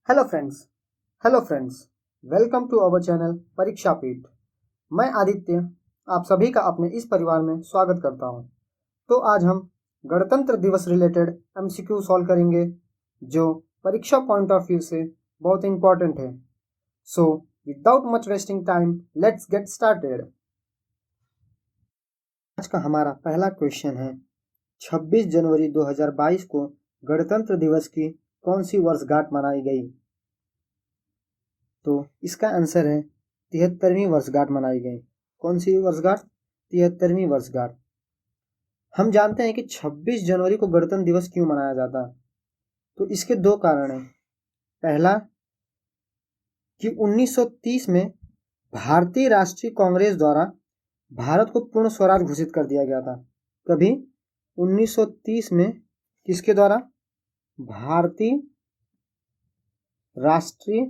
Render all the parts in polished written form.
Hello friends welcome to our channel Pariksha Peeth. मैं आदित्य आप सभी का अपने इस परिवार में स्वागत करता हूं। तो आज हम गणतंत्र दिवस रिलेटेड एमसीक्यू सॉल्व करेंगे जो परीक्षा पॉइंट ऑफ व्यू से बहुत इंपॉर्टेंट है। So without much wasting time let's get started. आज का हमारा पहला क्वेश्चन है 26 जनवरी 2022 को गणतंत्र दिवस की कौन सी वर्षगांठ मनाई गई? तो इसका आंसर है 73वीं वर्षगांठ मनाई गई। कौन सी वर्षगांठ? 73वीं वर्षगांठ। हम जानते हैं कि 26 जनवरी को गणतंत्र दिवस क्यों मनाया जाता है। तो इसके दो कारण हैं। पहला कि 1930 में भारतीय राष्ट्रीय कांग्रेस द्वारा भारत को पूर्ण स्वराज घोषित कर दिया गया था। कभी 1930 में किसके द्वारा? भारतीय राष्ट्रीय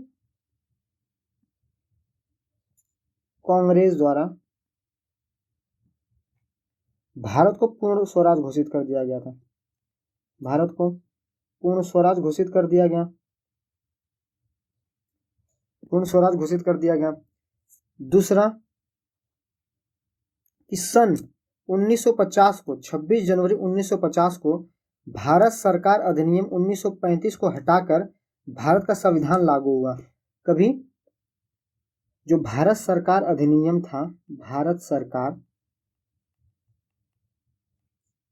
कांग्रेस द्वारा भारत को पूर्ण स्वराज घोषित कर दिया गया था। भारत को पूर्ण स्वराज घोषित कर दिया गया। पूर्ण स्वराज घोषित कर दिया गया। दूसरा कि सन 1950 को 26 जनवरी 1950 को भारत सरकार अधिनियम 1935 को हटाकर भारत का संविधान लागू हुआ। कभी जो भारत सरकार अधिनियम था, भारत सरकार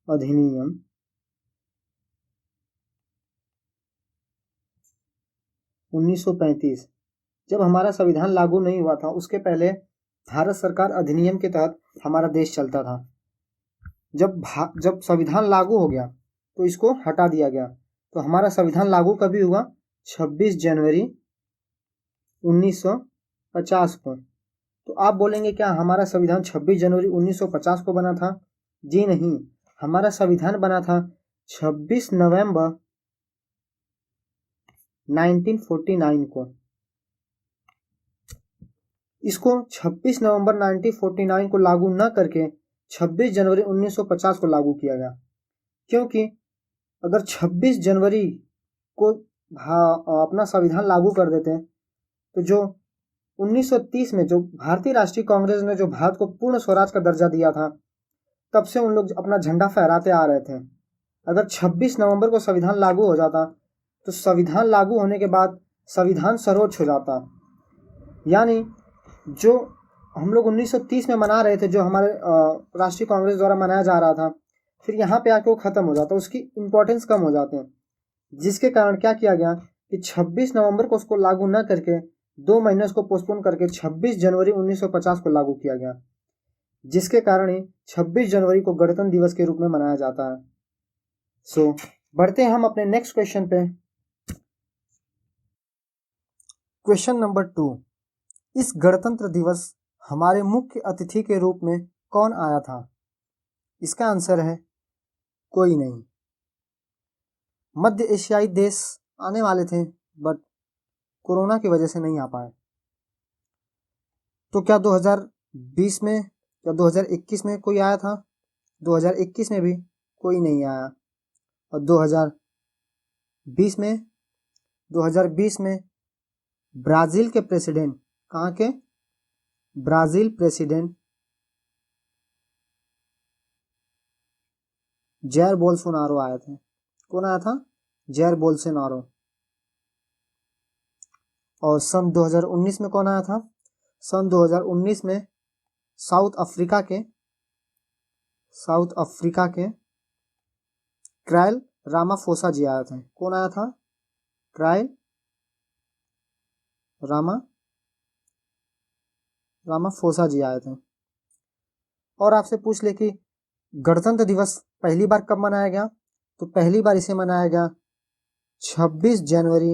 अधिनियम 1935, जब हमारा संविधान लागू नहीं हुआ था उसके पहले भारत सरकार अधिनियम के तहत हमारा देश चलता था। जब संविधान लागू हो गया तो इसको हटा दिया गया। तो हमारा संविधान लागू कभी हुआ? 26 जनवरी 1950 को। तो आप बोलेंगे क्या हमारा संविधान 26 जनवरी 1950 को बना था? जी नहीं, हमारा संविधान बना था 26 नवंबर 1949 को। इसको 26 नवंबर 1949 को लागू न करके 26 जनवरी 1950 को लागू किया गया। क्योंकि अगर 26 जनवरी को अपना संविधान लागू कर देते हैं तो जो 1930 में जो भारतीय राष्ट्रीय कांग्रेस ने जो भारत को पूर्ण स्वराज का दर्जा दिया था, तब से उन लोग अपना झंडा फहराते आ रहे थे। अगर 26 नवंबर को संविधान लागू हो जाता तो संविधान लागू होने के बाद संविधान सर्वोच्च हो जाता। यानी जो हम लोग 1930 में मना रहे थे, जो हमारे राष्ट्रीय कांग्रेस द्वारा मनाया जा रहा था, फिर यहाँ पे आके वो खत्म हो जाता, उसकी इम्पोर्टेंस कम हो जाते हैं। जिसके कारण क्या किया गया कि 26 नवंबर को उसको लागू न करके 2 महीने उसको पोस्टपोन करके 26 जनवरी 1950 को लागू किया गया। जिसके कारण ही 26 जनवरी को गणतंत्र दिवस के रूप में मनाया जाता है। सो बढ़ते हैं हम अपने नेक्स्ट क्वेश्चन पे। क्वेश्चन नंबर 2, इस गणतंत्र दिवस हमारे मुख्य अतिथि के रूप में कौन आया था? इसका आंसर है कोई नहीं। मध्य एशियाई देश आने वाले थे बट कोरोना की वजह से नहीं आ पाए। तो क्या 2020 में या 2021 में कोई आया था? 2021 में भी कोई नहीं आया। और 2020 में ब्राजील के प्रेसिडेंट, कहाँ के? ब्राजील प्रेसिडेंट जैर बोल्सोनारो आए थे। कौन आया था? Jair Bolsonaro. और सन 2019 में कौन आया था? सन 2019 में साउथ अफ्रीका के क्राइल रामाफोसा जी आए थे। कौन आया था? क्राइल रामाफोसा जी आए थे। और आपसे पूछ ले कि गणतंत्र दिवस पहली बार कब मनाया गया? तो पहली बार इसे मनाया गया 26 जनवरी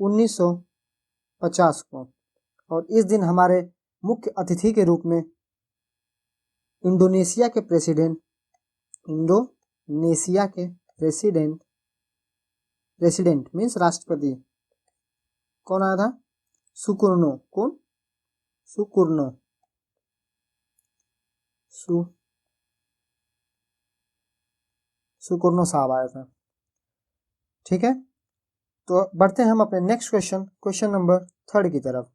1950 को। और इस दिन हमारे मुख्य अतिथि के रूप में इंडोनेशिया के प्रेसिडेंट मीन्स राष्ट्रपति कौन आया था? सुकुर्नो। कौन? सुकुर्नो साहब आया था। ठीक है, तो बढ़ते हैं हम अपने नेक्स्ट क्वेश्चन नंबर 3 की तरफ।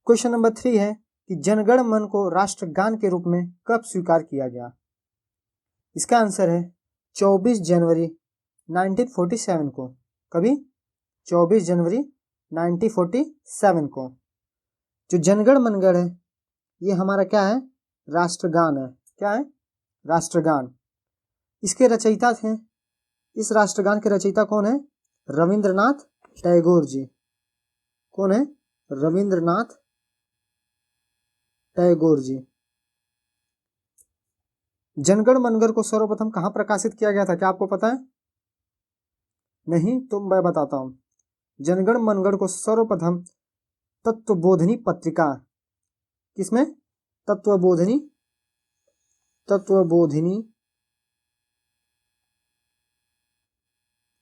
क्वेश्चन नंबर 3 है कि जनगण मन को राष्ट्रगान के रूप में कब स्वीकार किया गया। इसका आंसर है 24 जनवरी 1947 को। कभी 24 जनवरी 1947 को। जो जनगण मनगढ़ है ये हमारा क्या है, राष्ट्रगान है। क्या है, राष्ट्रगान। इसके रचयिता थे, इस राष्ट्रगान के रचयिता कौन है, रविंद्रनाथ टैगोर जी। कौन है, रविंद्रनाथ टैगोर जी। जनगण मनगढ़ को सर्वप्रथम कहां प्रकाशित किया गया था, क्या आपको पता है? नहीं तो मैं बताता हूं। जनगण मनगढ़ को सर्वप्रथम तत्वबोधिनी पत्रिका, किसमें, तत्वबोधिनी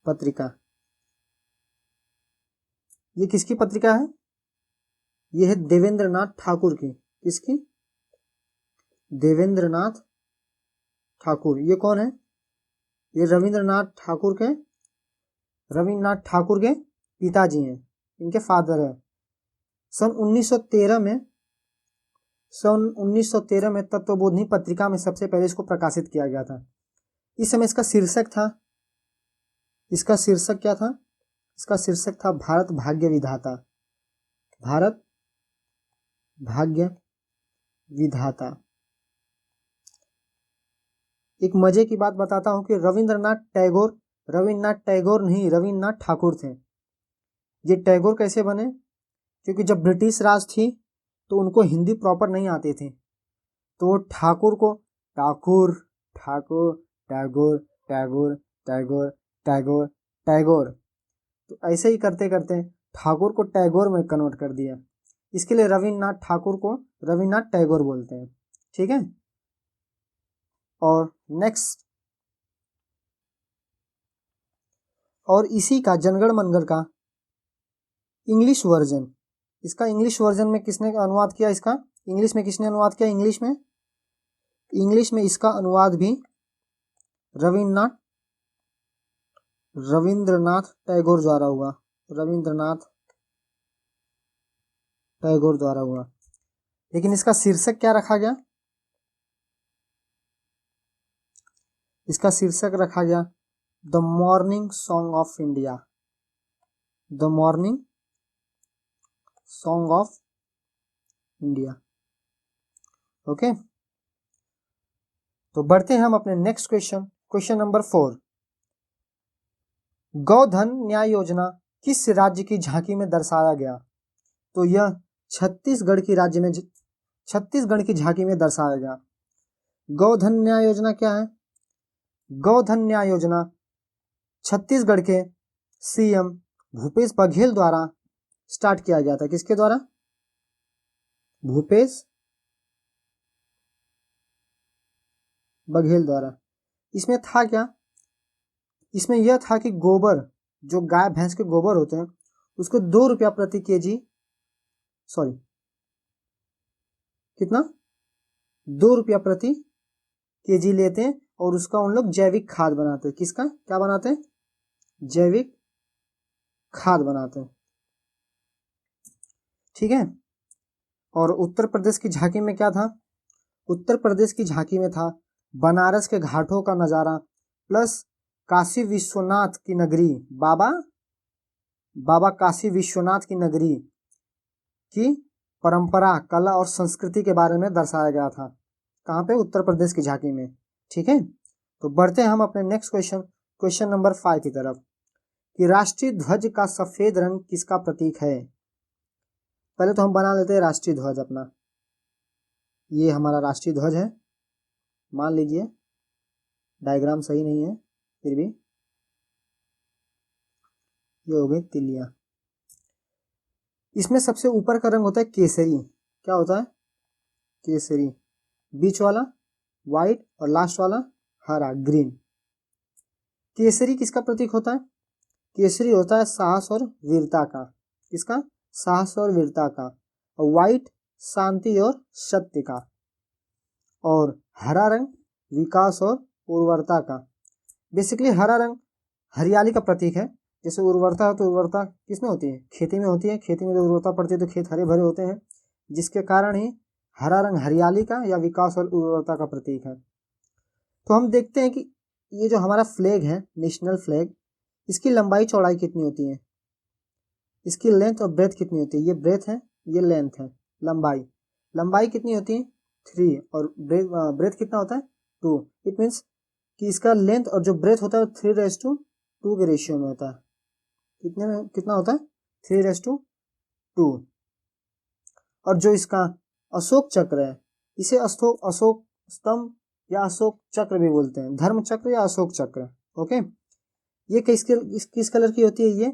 पत्रिका। ये किसकी पत्रिका है, ये है देवेंद्रनाथ ठाकुर की। किसकी, देवेंद्रनाथ ठाकुर। ये कौन है, ये रविंद्रनाथ ठाकुर के पिताजी हैं, इनके फादर है। सन 1913 में तत्वबोधिनी पत्रिका में सबसे पहले इसको प्रकाशित किया गया था। इस समय इसका शीर्षक क्या था, इसका शीर्षक था भारत भाग्य विधाता। भारत भाग्य विधाता। एक मजे की बात बताता हूं कि रविंद्रनाथ टैगोर नहीं, रविंद्रनाथ ठाकुर थे। ये टैगोर कैसे बने, क्योंकि जब ब्रिटिश राज थी तो उनको हिंदी प्रॉपर नहीं आती थी, तो वो ठाकुर को ठाकुर ठाकुर टैगोर टैगोर टैगोर टैगोर टैगोर, तो ऐसे ही करते करते ठाकुर को टैगोर में कन्वर्ट कर दिया। इसके लिए रविंद्रनाथ ठाकुर को रविंद्रनाथ टैगोर बोलते हैं। ठीक है। और नेक्स्ट, और इसी का जनगण मनगढ़ का इंग्लिश वर्जन, इसका इंग्लिश वर्जन में किसने अनुवाद किया, इसका इंग्लिश में किसने अनुवाद किया, इंग्लिश में इसका अनुवाद भी रविंद्रनाथ टैगोर द्वारा हुआ। रविंद्रनाथ टैगोर द्वारा हुआ। लेकिन इसका शीर्षक क्या रखा गया, इसका शीर्षक रखा गया the morning song of India. The morning song of India. Okay. तो बढ़ते हैं हम अपने नेक्स्ट क्वेश्चन नंबर 4। गौधन न्याय योजना किस राज्य की झांकी में दर्शाया गया। तो यह छत्तीसगढ़ की झांकी में दर्शाया गया। गौधन न्याय योजना क्या है, गौधन न्याय योजना छत्तीसगढ़ के सीएम भूपेश बघेल द्वारा स्टार्ट किया गया था। किसके द्वारा, भूपेश बघेल द्वारा। इसमें था क्या, इसमें यह था कि गोबर, जो गाय भैंस के गोबर होते हैं, उसको 2 रुपया प्रति केजी, सॉरी कितना, 2 रुपया प्रति केजी लेते हैं और उसका उन लोग जैविक खाद बनाते हैं। किसका, क्या बनाते हैं, जैविक खाद बनाते हैं। ठीक है। और उत्तर प्रदेश की झांकी में क्या था, उत्तर प्रदेश की झांकी में था बनारस के घाटों का नजारा प्लस काशी विश्वनाथ की नगरी, बाबा काशी विश्वनाथ की नगरी की परंपरा, कला और संस्कृति के बारे में दर्शाया गया था। कहाँ पे, उत्तर प्रदेश की झांकी में। ठीक है। तो बढ़ते हैं हम अपने नेक्स्ट क्वेश्चन नंबर 5 की तरफ कि राष्ट्रीय ध्वज का सफेद रंग किसका प्रतीक है। पहले तो हम बना लेते हैं राष्ट्रीय ध्वज अपना। ये हमारा राष्ट्रीय ध्वज है, मान लीजिए डायग्राम सही नहीं है, फिर भी ये हो गई तिलियां। इसमें सबसे ऊपर का रंग होता है केसरी। क्या होता है, केसरी। बीच वाला व्हाइट और लास्ट वाला हरा, ग्रीन। केसरी किसका प्रतीक होता है, केसरी होता है साहस और वीरता का। किसका, साहस और वीरता का। और व्हाइट शांति और सत्य का। और हरा रंग विकास और उर्वरता का। बेसिकली हरा रंग हरियाली का प्रतीक है, जैसे उर्वरता है, तो उर्वरता किसमें होती है? खेती में होती है। खेती में जब उर्वरता पड़ती है तो खेत हरे भरे होते हैं, जिसके कारण ही हरा रंग हरियाली का या विकास और उर्वरता का प्रतीक है। तो हम देखते हैं कि ये जो हमारा फ्लैग है, नेशनल फ्लैग, इसकी लंबाई चौड़ाई कितनी होती है, इसकी लेंथ और ब्रेथ कितनी होती है? ये ब्रेथ है, ये लेंथ है। लंबाई कितनी होती है? 3, और ब्रेथ कितना होता है? 2। इट मीन्स कि इसका लेंथ और जो ब्रेथ होता है 3:2 के रेशियो में होता है। कितना होता है? 3:2। और जो इसका अशोक चक्र है, इसे अशोक स्तंभ या अशोक चक्र भी बोलते हैं, धर्म चक्र या अशोक चक्र। ओके, ये किस कलर की होती है?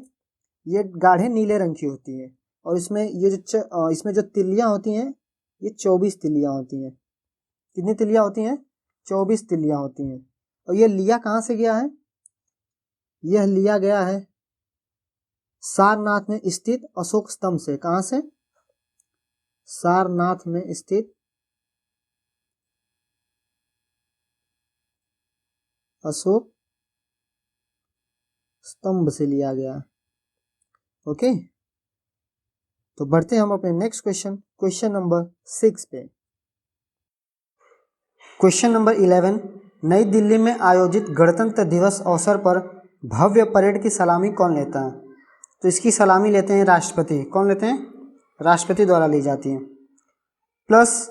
ये गाढ़े नीले रंग की होती है, और इसमें इसमें जो तिल्लियां होती हैं, ये 24 तिल्लियां होती हैं। कितनी तिल्लियां होती हैं? 24 तिल्लियां होती हैं। और ये लिया कहाँ से गया है? यह लिया गया है सारनाथ में स्थित अशोक स्तंभ से। कहाँ से? सारनाथ में स्थित अशोक स्तंभ से लिया गया। ओके, तो बढ़ते हैं हम अपने नेक्स्ट क्वेश्चन नंबर 6 पे। क्वेश्चन नंबर 11, नई दिल्ली में आयोजित गणतंत्र दिवस अवसर पर भव्य परेड की सलामी कौन लेता है? तो इसकी सलामी लेते हैं राष्ट्रपति। कौन लेते हैं? राष्ट्रपति द्वारा ली जाती है। प्लस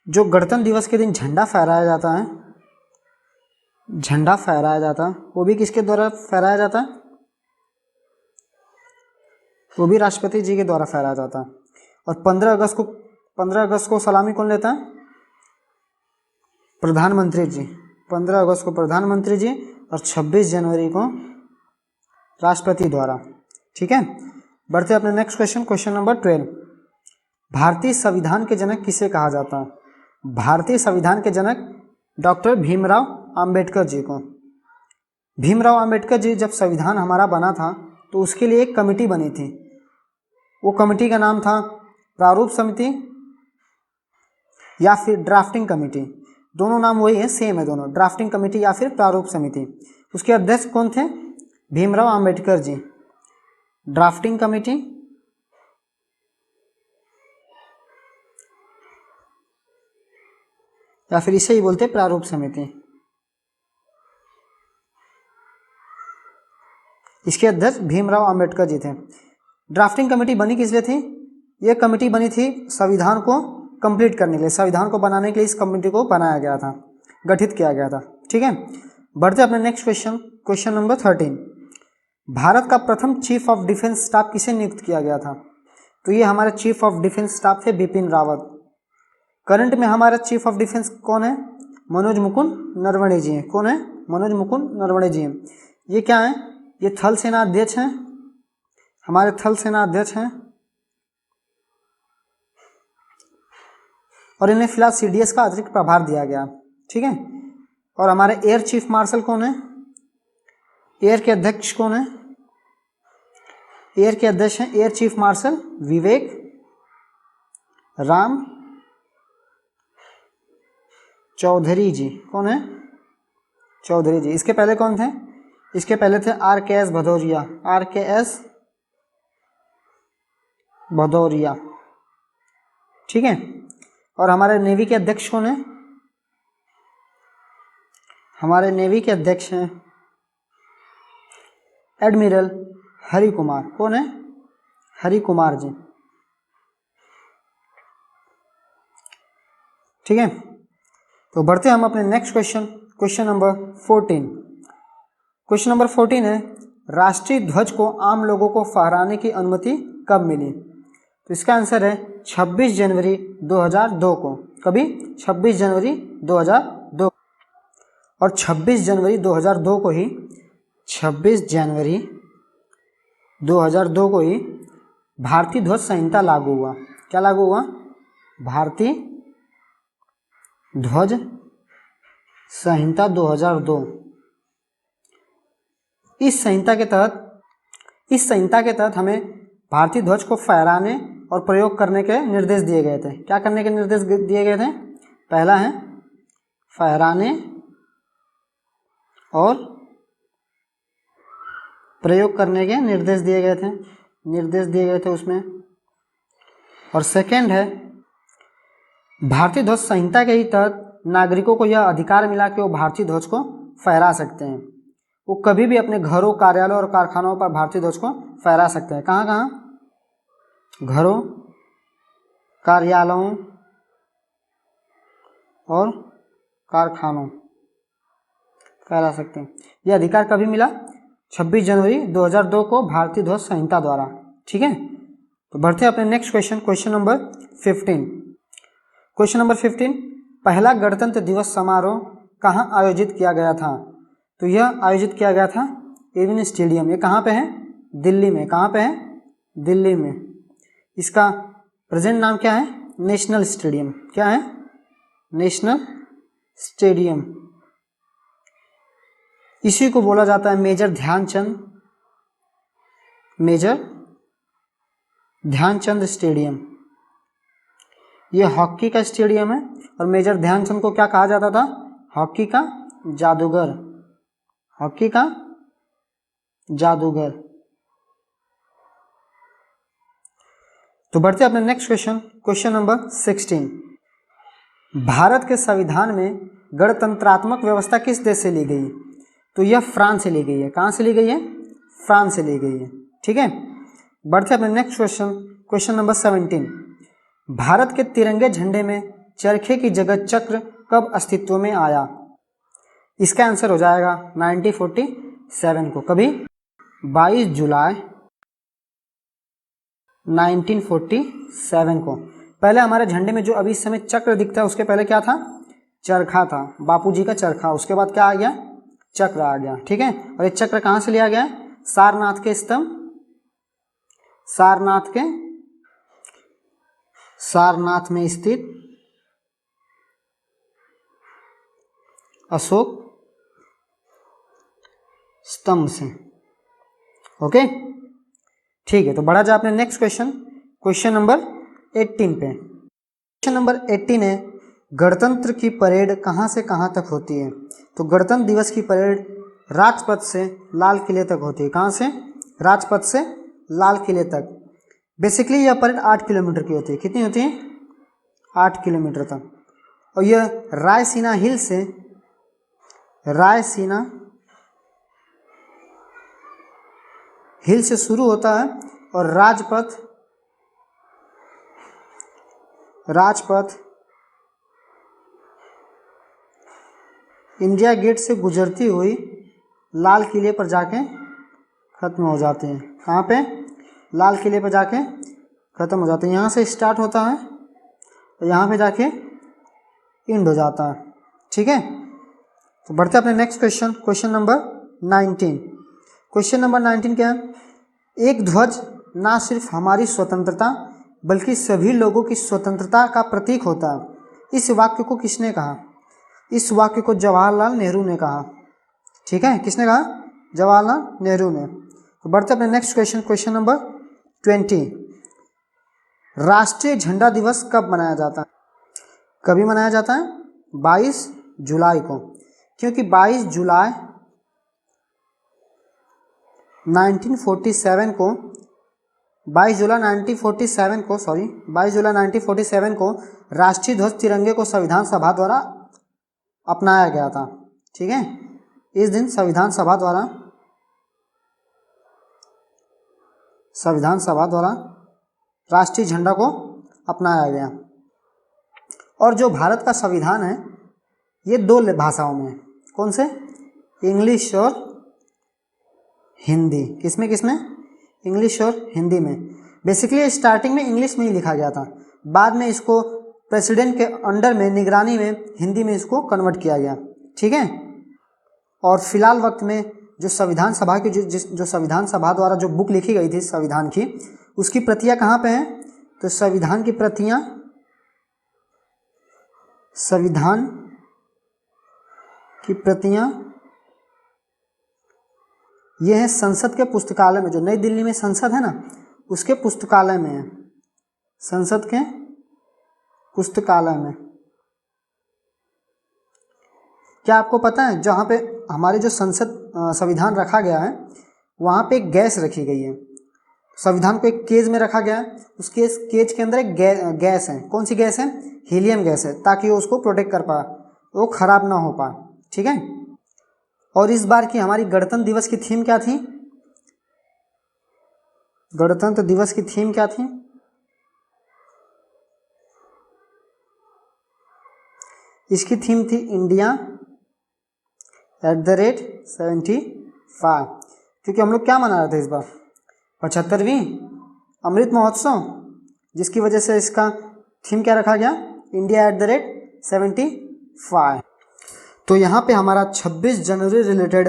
जो गणतंत्र दिवस के दिन झंडा फहराया जाता है, वो भी किसके द्वारा फहराया जाता है? वो भी राष्ट्रपति जी के द्वारा फहराया जाता है। और 15 अगस्त को सलामी कौन लेता है? प्रधानमंत्री जी। 15 अगस्त को प्रधानमंत्री जी, और 26 जनवरी को राष्ट्रपति द्वारा। ठीक है, बढ़ते अपने नेक्स्ट क्वेश्चन नंबर 12, भारतीय संविधान के जनक किसे कहा जाता है? भारतीय संविधान के जनक डॉक्टर भीमराव अंबेडकर जी को। भीमराव अंबेडकर जी जब संविधान हमारा बना था तो उसके लिए एक कमेटी बनी थी। वो कमेटी का नाम था प्रारूप समिति या फिर ड्राफ्टिंग कमेटी। दोनों नाम वही है, सेम है दोनों, ड्राफ्टिंग कमेटी या फिर प्रारूप समिति। उसके अध्यक्ष कौन थे? भीमराव अंबेडकर जी। ड्राफ्टिंग कमेटी या फिर इसे ही बोलते प्रारूप समिति, इसके अध्यक्ष भीमराव अंबेडकर जी थे। ड्राफ्टिंग कमेटी बनी किस लिए थी? ये कमेटी बनी थी संविधान को कंप्लीट करने के लिए, संविधान को बनाने के लिए इस कमेटी को बनाया गया था, गठित किया गया था। ठीक है, बढ़ते अपने नेक्स्ट क्वेश्चन नंबर 13, भारत का प्रथम चीफ ऑफ डिफेंस स्टाफ किसे नियुक्त किया गया था? तो ये हमारे चीफ ऑफ डिफेंस स्टाफ थे बिपिन रावत। करंट में हमारा चीफ ऑफ डिफेंस कौन है? मनोज मुकुंद नरवणे जी हैं। कौन है? मनोज मुकुंद नरवणे जी हैं। ये क्या है? ये थल सेना अध्यक्ष हैं, हमारे थल सेना अध्यक्ष हैं, और इन्हें फिलहाल सीडीएस का अतिरिक्त प्रभार दिया गया। ठीक है, और हमारे एयर चीफ मार्शल कौन है? एयर के अध्यक्ष कौन है? एयर के अध्यक्ष हैं एयर चीफ मार्शल विवेक राम चौधरी जी। कौन है? चौधरी जी। इसके पहले कौन थे? इसके पहले थे RKS भदौरिया। RKS भदौरिया। ठीक है, और हमारे नेवी के अध्यक्ष कौन है? हमारे नेवी के अध्यक्ष हैं एडमिरल हरि कुमार। कौन है? हरि कुमार जी। ठीक है, तो बढ़ते हम अपने next question number 14। Question number 14 है, राष्ट्रीय ध्वज को आम लोगों को फहराने की अनुमति कब मिली? तो इसका आंसर है 26 जनवरी 2002 को। कभी? 26 जनवरी 2002। और 26 जनवरी 2002 को ही 26 जनवरी 2002 को ही भारतीय ध्वज संहिता लागू हुआ। क्या लागू हुआ? भारतीय ध्वज संहिता 2002। इस संहिता के तहत हमें भारतीय ध्वज को फहराने और प्रयोग करने के निर्देश दिए गए थे। क्या करने के निर्देश दिए गए थे? पहला है फहराने और प्रयोग करने के निर्देश दिए गए थे उसमें। और सेकंड है भारतीय ध्वज संहिता के ही तहत नागरिकों को यह अधिकार मिला कि वो भारतीय ध्वज को फहरा सकते हैं। वो कभी भी अपने घरों, कार्यालयों और कारखानों पर भारतीय ध्वज को फहरा सकते हैं। कहाँ कहाँ? घरों, कार्यालयों और कारखानों फहरा सकते हैं। यह अधिकार कभी मिला? 26 जनवरी 2002 को भारतीय ध्वज संहिता द्वारा। ठीक है, तो बढ़ते हैं अपने next question, question number 15। Question number 15, पहला गणतंत्र दिवस समारोह कहाँ आयोजित किया गया था? तो यह आयोजित किया गया था एविन स्टेडियम। ये कहाँ पे है? दिल्ली में। कहाँ पे है? दिल्ली में। इसका प्रेजेंट नाम क्या है? National stadium. क्या है? National stadium. इसी को बोला जाता है मेजर ध्यानचंद स्टेडियम। यह हॉकी का स्टेडियम है और मेजर ध्यानचंद को क्या कहा जाता था? हॉकी का जादूगर। तो बढ़ते हैं अपने next question, question number 16। Bharat के संविधान में गणतंत्रात्मक व्यवस्था किस देश से ली गई? तो यह फ्रांस से ली गई है। कहाँ से ली गई है? फ्रांस से ली गई है। ठीक है, बढ़ते हैं अपने next question, question number 17। Bharat के तिरंगे झंडे में चरखे की जगह चक्र कब अस्तित्व में आया? इसका आंसर हो जाएगा 1947 को। कभी? 22 जुलाई 1947 को। पहले हमारे झंडे में जो अभी इस समय चक्र दिखता है उसके पहले क्या था? चरखा था, बापूजी का चरखा। उसके बाद क्या आ गया? चक्र आ गया। ठीक है, और ये चक्र कहाँ से लिया गया? सारनाथ के स्तंभ, सारनाथ में स्थित अशोक स्तंभ से। ओके, ठीक है, तो बढ़ा जाए अपने नेक्स्ट क्वेश्चन, क्वेश्चन नंबर 18 पे। क्वेश्चन नंबर 18 है गणतंत्र की परेड कहाँ से कहाँ तक होती है? तो गणतंत्र दिवस की परेड राजपथ से लाल किले तक होती है। कहाँ से? राजपथ से लाल किले तक। बेसिकली यह परेड 8 किलोमीटर की होती है। कितनी होती है? 8 किलोमीटर तक। और यह रायसीना हिल से शुरू होता है और राजपथ इंडिया गेट से गुजरती हुई लाल किले पर जाके खत्म हो जाते हैं। कहाँ पे? लाल किले पर जाके खत्म हो जाते हैं। यहाँ से स्टार्ट होता है और यहाँ पे जाके एंड हो जाता है। ठीक है, तो बढ़ते हैं अपने next question, question number 19। Question number 19 क्या है? एक ध्वज ना सिर्फ हमारी स्वतंत्रता बल्कि सभी लोगों की स्वतंत्रता का प्रतीक होता है। इस वाक्य को किसने कहा? इस वाक्य को जवाहरलाल नेहरू ने कहा। ठीक है, किसने कहा? जवाहरलाल नेहरू ने। तो बढ़ते अपने नेक्स्ट क्वेश्चन, क्वेश्चन नंबर 20। राष्ट्रीय झंडा दिवस कब मनाया जाता है? कभी मनाया जाता है? 22 जुलाई को, क्योंकि 22 जुलाई 1947 को राष्ट्रीय ध्वज तिरंगे को संविधान सभा द्वारा अपनाया गया था। ठीक है, इस दिन संविधान सभा द्वारा राष्ट्रीय झंडा को अपनाया गया। और जो भारत का संविधान है ये 2 भाषाओं में है। कौन से? इंग्लिश और हिंदी। किसमें? इंग्लिश और हिंदी में। बेसिकली स्टार्टिंग में इंग्लिश में ही लिखा गया था, बाद में इसको प्रेसिडेंट के अंडर में, निगरानी में, हिंदी में इसको कन्वर्ट किया गया। ठीक है, और फिलहाल वक्त में जो संविधान सभा की जो संविधान सभा द्वारा जो बुक लिखी गई थी संविधान की, उसकी प्रतियां कहाँ पे हैं? तो संविधान की प्रतियां ये है संसद के पुस्तकालय में। जो नई दिल्ली में संसद है ना, उसके पुस्तकालय में है। संसद के पुस्तकालय में। क्या आपको पता है जहाँ पे हमारे जो संविधान रखा गया है वहाँ पे एक गैस रखी गई है। संविधान को एक केज में रखा गया है, उस केज के अंदर एक गैस है। कौन सी गैस है? हीलियम गैस है, ताकि वो उसको प्रोटेक्ट कर पाए, वो खराब ना हो पाए। ठीक है। और इस बार की हमारी गणतंत्र दिवस की थीम क्या थी? गणतंत्र दिवस की थीम क्या थी? इसकी थीम थी इंडिया @75, क्योंकि हम लोग क्या मना रहे थे इस बार? 75वीं अमृत महोत्सव, जिसकी वजह से इसका थीम क्या रखा गया? इंडिया @75। तो यहाँ पे हमारा 26 जनवरी रिलेटेड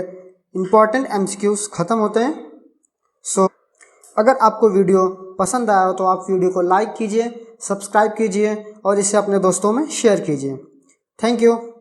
इंपॉर्टेंट MCQs खत्म होते हैं। सो अगर आपको वीडियो पसंद आया हो तो आप वीडियो को लाइक कीजिए, सब्सक्राइब कीजिए और इसे अपने दोस्तों में शेयर कीजिए। Thank you.